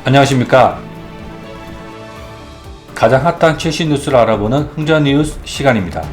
안녕하십니까. 가장 핫한 최신 뉴스를 알아보는 흥전뉴스 시간입니다.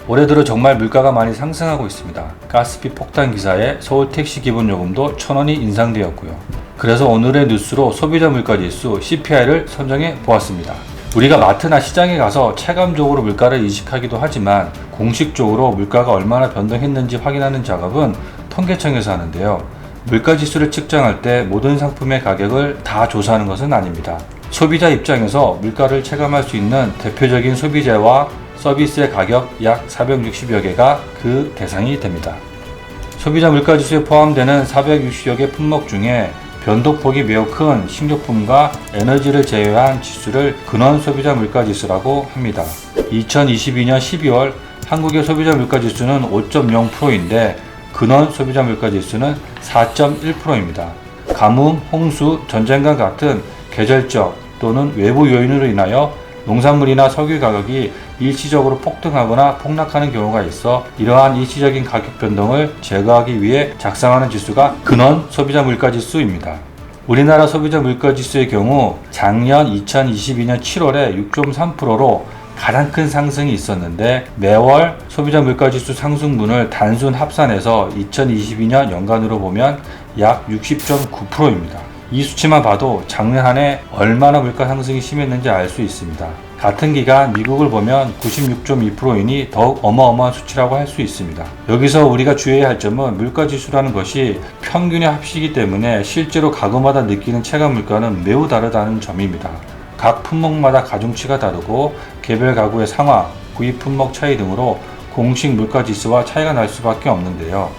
올해 들어 정말 물가가 많이 상승하고 있습니다. 가스비 폭탄 기사에 서울 택시 기본요금도 1,000원이 인상되었고요. 그래서 오늘의 뉴스로 소비자 물가지수 CPI를 선정해 보았습니다. 우리가 마트나 시장에 가서 체감적으로 물가를 인식하기도 하지만 공식적으로 물가가 얼마나 변동했는지 확인하는 작업은 통계청에서 하는데요. 물가지수를 측정할 때 모든 상품의 가격을 다 조사하는 것은 아닙니다. 소비자 입장에서 물가를 체감할 수 있는 대표적인 소비재와 서비스의 가격 약 460여 개가 그 대상이 됩니다. 소비자 물가지수에 포함되는 460여 개 품목 중에 변동폭이 매우 큰 식료품과 에너지를 제외한 지수를 근원 소비자 물가지수라고 합니다. 2022년 12월 한국의 소비자 물가지수는 5.0%인데 근원 소비자 물가지수는 4.1%입니다. 가뭄, 홍수, 전쟁과 같은 계절적 또는 외부 요인으로 인하여 농산물이나 석유 가격이 일시적으로 폭등하거나 폭락하는 경우가 있어 이러한 일시적인 가격 변동을 제거하기 위해 작성하는 지수가 근원 소비자 물가지수입니다. 우리나라 소비자 물가지수의 경우 작년 2022년 7월에 6.3%로 가장 큰 상승이 있었는데 매월 소비자 물가지수 상승분을 단순 합산해서 2022년 연간으로 보면 약 60.9%입니다. 이 수치만 봐도 작년 한 해 얼마나 물가 상승이 심했는지 알 수 있습니다. 같은 기간 미국을 보면 96.2%이니 더욱 어마어마한 수치라고 할 수 있습니다. 여기서 우리가 주의해야 할 점은 물가지수라는 것이 평균의 합치이기 때문에 실제로 가구마다 느끼는 체감 물가는 매우 다르다는 점입니다. 각 품목마다 가중치가 다르고 개별 가구의 상황, 구입 품목 차이 등으로 공식 물가지수와 차이가 날 수밖에 없는데요.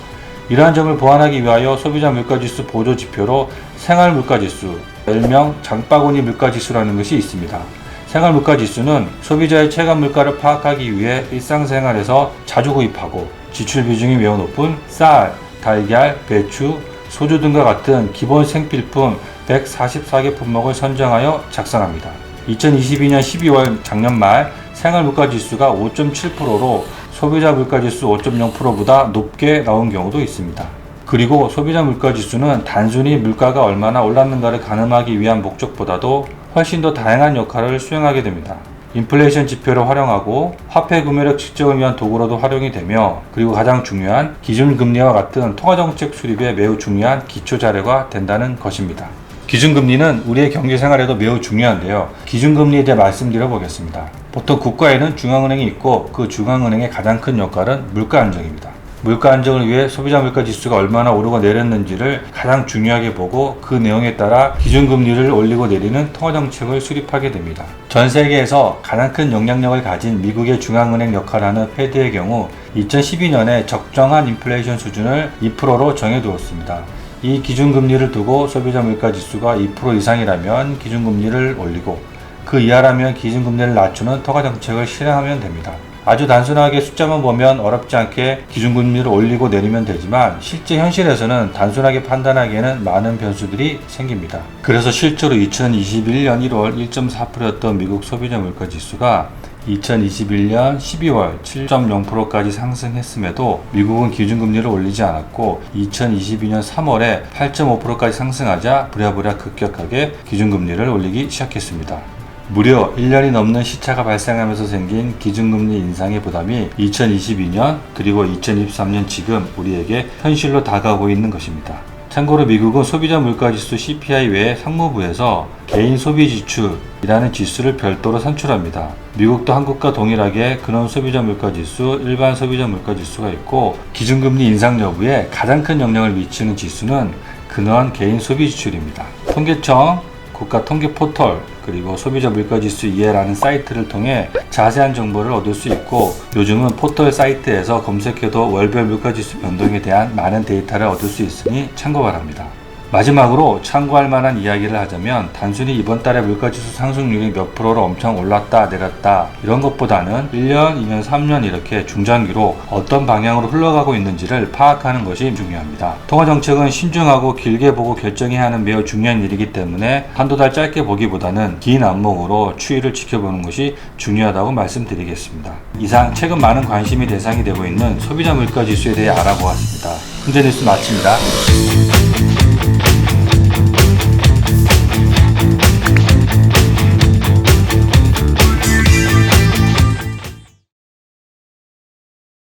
이러한 점을 보완하기 위하여 소비자 물가지수 보조 지표로 생활 물가지수, 별명 장바구니 물가지수라는 것이 있습니다. 생활 물가지수는 소비자의 체감 물가를 파악하기 위해 일상생활에서 자주 구입하고 지출 비중이 매우 높은 쌀, 달걀, 배추, 소주 등과 같은 기본 생필품 144개 품목을 선정하여 작성합니다. 2022년 12월 작년 말 생활 물가지수가 5.7%로 소비자 물가지수 5.0%보다 높게 나온 경우도 있습니다. 그리고 소비자 물가지수는 단순히 물가가 얼마나 올랐는가를 가늠하기 위한 목적보다도 훨씬 더 다양한 역할을 수행하게 됩니다. 인플레이션 지표를 활용하고 화폐 구매력 측정을 위한 도구로도 활용이 되며 그리고 가장 중요한 기준금리와 같은 통화정책 수립에 매우 중요한 기초자료가 된다는 것입니다. 기준금리는 우리의 경제생활에도 매우 중요한데요. 기준금리에 대해 말씀드려 보겠습니다. 보통 국가에는 중앙은행이 있고 그 중앙은행의 가장 큰 역할은 물가 안정입니다. 물가 안정을 위해 소비자 물가지수가 얼마나 오르고 내렸는지를 가장 중요하게 보고 그 내용에 따라 기준금리를 올리고 내리는 통화정책을 수립하게 됩니다. 전 세계에서 가장 큰 영향력을 가진 미국의 중앙은행 역할하는 페드의 경우 2012년에 적정한 인플레이션 수준을 2%로 정해두었습니다. 이 기준금리를 두고 소비자 물가지수가 2% 이상이라면 기준금리를 올리고 그 이하라면 기준금리를 낮추는 통화정책을 실행하면 됩니다. 아주 단순하게 숫자만 보면 어렵지 않게 기준금리를 올리고 내리면 되지만 실제 현실에서는 단순하게 판단하기에는 많은 변수들이 생깁니다. 그래서 실제로 2021년 1월 1.4%였던 미국 소비자 물가지수가 2021년 12월 7.0%까지 상승했음에도 미국은 기준금리를 올리지 않았고 2022년 3월에 8.5%까지 상승하자 부랴부랴 급격하게 기준금리를 올리기 시작했습니다. 무려 1년이 넘는 시차가 발생하면서 생긴 기준금리 인상의 부담이 2022년 그리고 2023년 지금 우리에게 현실로 다가오고 있는 것입니다. 참고로 미국은 소비자 물가지수 CPI 외에 상무부에서 개인 소비지출이라는 지수를 별도로 산출합니다. 미국도 한국과 동일하게 근원 소비자 물가지수, 일반 소비자 물가지수가 있고 기준금리 인상 여부에 가장 큰 영향을 미치는 지수는 근원 개인 소비지출입니다. 통계청, 국가통계 포털, 그리고 소비자 물가지수 이해라는 사이트를 통해 자세한 정보를 얻을 수 있고 요즘은 포털 사이트에서 검색해도 월별 물가지수 변동에 대한 많은 데이터를 얻을 수 있으니 참고 바랍니다. 마지막으로 참고할 만한 이야기를 하자면 단순히 이번 달에 물가지수 상승률이 몇 프로로 엄청 올랐다 내렸다 이런 것보다는 1년, 2년, 3년 이렇게 중장기로 어떤 방향으로 흘러가고 있는지를 파악하는 것이 중요합니다. 통화정책은 신중하고 길게 보고 결정해야 하는 매우 중요한 일이기 때문에 한두 달 짧게 보기보다는 긴 안목으로 추이를 지켜보는 것이 중요하다고 말씀드리겠습니다. 이상 최근 많은 관심이 대상이 되고 있는 소비자 물가지수에 대해 알아보았습니다. 흥전뉴스 마칩니다.